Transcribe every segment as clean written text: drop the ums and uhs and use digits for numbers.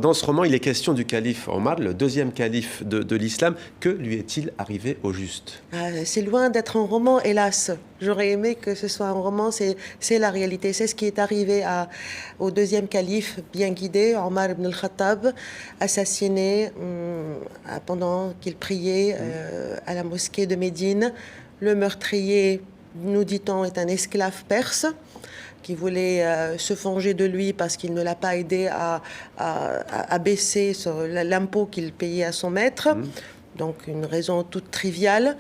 Dans ce roman, il est question du calife Omar, le deuxième calife de l'islam. Que lui est-il arrivé au juste? C'est loin d'être un roman, hélas. J'aurais aimé que ce soit un roman, c'est la réalité. C'est ce qui est arrivé au deuxième calife, bien guidé, Omar ibn al-Khattab, assassiné pendant qu'il priait à la mosquée de Médine. Le meurtrier, nous dit-on, est un esclave perse qui voulait se venger de lui parce qu'il ne l'a pas aidé à baisser l'impôt qu'il payait à son maître. Donc une raison toute triviale.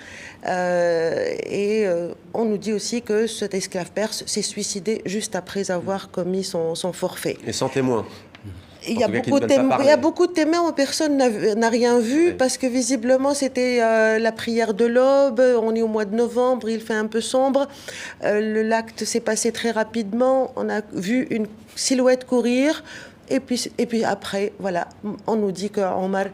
On nous dit aussi que cet esclave perse s'est suicidé juste après avoir commis son forfait. Et sans témoin. Il y a beaucoup de témoins où personne n'a rien vu parce que visiblement c'était la prière de l'aube, on est au mois de novembre, il fait un peu sombre, l'acte s'est passé très rapidement, on a vu une silhouette courir. Et puis après, voilà, on nous dit que Omar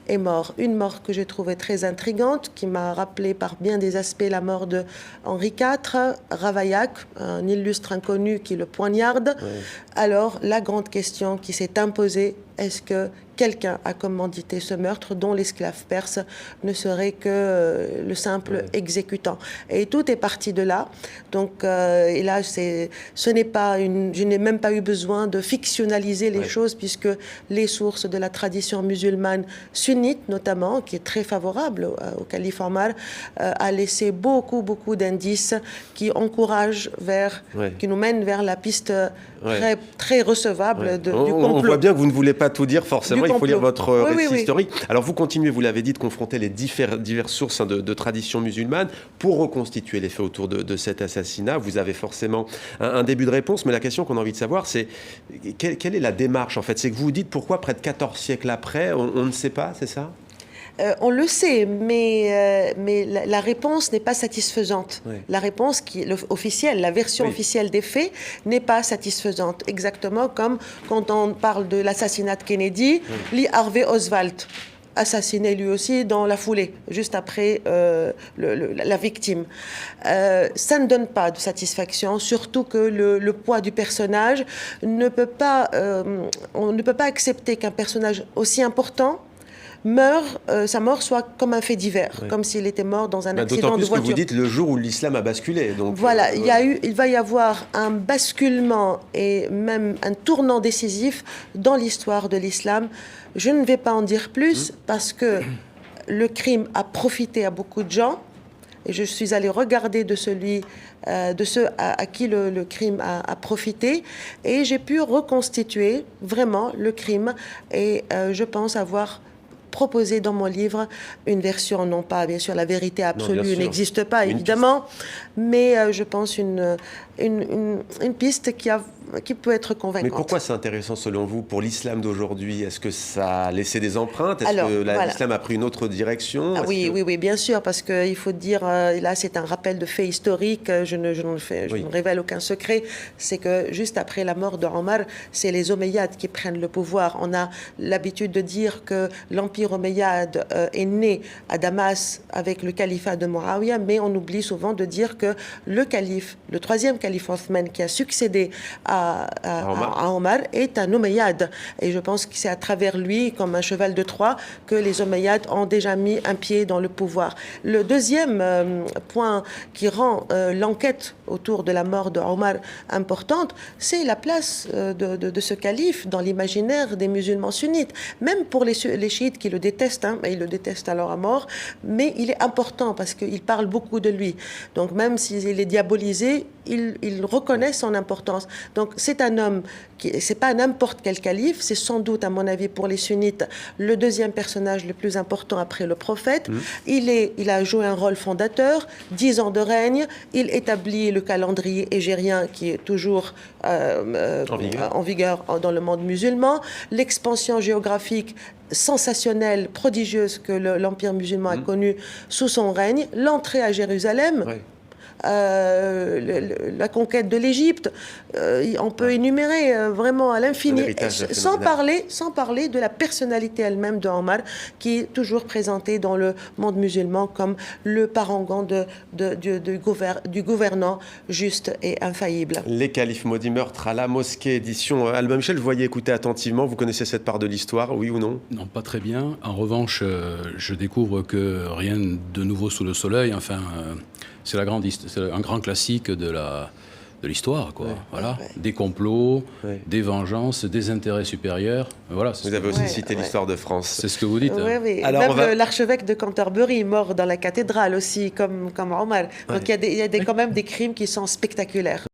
est mort. Une mort que j'ai trouvée très intrigante, qui m'a rappelé par bien des aspects la mort de Henri IV, Ravaillac, un illustre inconnu qui le poignarde. Oui. Alors, la grande question qui s'est imposée, est-ce que quelqu'un a commandité ce meurtre dont l'esclave perse ne serait que le simple exécutant? Et tout est parti de là. Donc, et là, je n'ai même pas eu besoin de fictionnaliser les choses, puisque les sources de la tradition musulmane sunnite, notamment, qui est très favorable au calife Omar, a laissé beaucoup d'indices qui encouragent qui nous mènent vers la piste très recevable du complot. On voit bien que vous ne voulez pas tout dire forcément, il faut lire votre récit historique. Alors vous continuez, vous l'avez dit, de confronter les diverses sources de tradition musulmane pour reconstituer les faits autour de cet assassinat. Vous avez forcément un début de réponse, mais la question qu'on a envie de savoir, c'est quelle est la démarche en fait? C'est que vous vous dites pourquoi près de 14 siècles après, on ne sait pas, c'est ça? On le sait, mais la réponse n'est pas satisfaisante. Oui. La réponse officielle, la version officielle des faits n'est pas satisfaisante. Exactement comme quand on parle de l'assassinat de Kennedy, Lee Harvey Oswald, assassiné lui aussi dans la foulée, juste après la victime. Ça ne donne pas de satisfaction, surtout que le poids du personnage on ne peut pas accepter qu'un personnage aussi important sa mort soit comme un fait divers, comme s'il était mort dans un accident de voiture. D'autant plus que vous dites le jour où l'islam a basculé. Donc voilà, il va y avoir un basculement et même un tournant décisif dans l'histoire de l'islam. Je ne vais pas en dire plus parce que le crime a profité à beaucoup de gens. Et je suis allée regarder de ceux à qui le crime a profité. Et j'ai pu reconstituer vraiment le crime. Et je pense avoir proposé dans mon livre une version, non pas, bien sûr, la vérité absolue n'existe pas, évidemment, mais je pense une piste qui peut être convaincante. Mais pourquoi c'est intéressant selon vous pour l'islam d'aujourd'hui? Est-ce que ça a laissé des empreintes? Est-ce que l'islam a pris une autre direction? Oui, bien sûr, parce qu'il faut dire, là c'est un rappel de faits historiques, je ne révèle aucun secret, c'est que juste après la mort de Omar, c'est les Omeyyades qui prennent le pouvoir. On a l'habitude de dire que l'empire omeyyade est né à Damas avec le califat de Muawiyah, mais on oublie souvent de dire que le troisième calife Othman qui a succédé à Omar est un Omeyyade. Et je pense que c'est à travers lui, comme un cheval de Troie, que les Omeyyades ont déjà mis un pied dans le pouvoir. Le deuxième point qui rend l'enquête autour de la mort de Omar importante, c'est la place de ce calife dans l'imaginaire des musulmans sunnites. Même pour les chiites qui le détestent, ils le détestent alors à mort, mais il est important parce qu'il parle beaucoup de lui. Donc même s'il est diabolisé, il reconnaît son importance. Donc c'est un homme c'est pas n'importe quel calife, c'est sans doute, à mon avis, pour les sunnites, le deuxième personnage le plus important après le prophète. Il a joué un rôle fondateur, 10 ans de règne, il établit le calendrier hégérien qui est toujours en vigueur dans le monde musulman, l'expansion géographique sensationnelle, prodigieuse que l'Empire musulman a connue sous son règne, l'entrée à Jérusalem. la conquête de l'Égypte. On peut énumérer vraiment à l'infini, sans parler de la personnalité elle-même de Omar, qui est toujours présentée dans le monde musulman comme le parangon du gouvernant juste et infaillible. Les califes maudits, meurtres à la mosquée, édition Albin Michel. Vous voyez, écoutez attentivement, vous connaissez cette part de l'histoire, oui ou non? Non, pas très bien. En revanche, je découvre que rien de nouveau sous le soleil. Enfin, c'est un grand classique de l'histoire, quoi. Voilà. Des complots, des vengeances, des intérêts supérieurs. Voilà, vous avez aussi cité l'histoire de France. C'est ce que vous dites. Alors, même l'archevêque de Canterbury, mort dans la cathédrale aussi, comme Omar. Donc il y a quand même des crimes qui sont spectaculaires.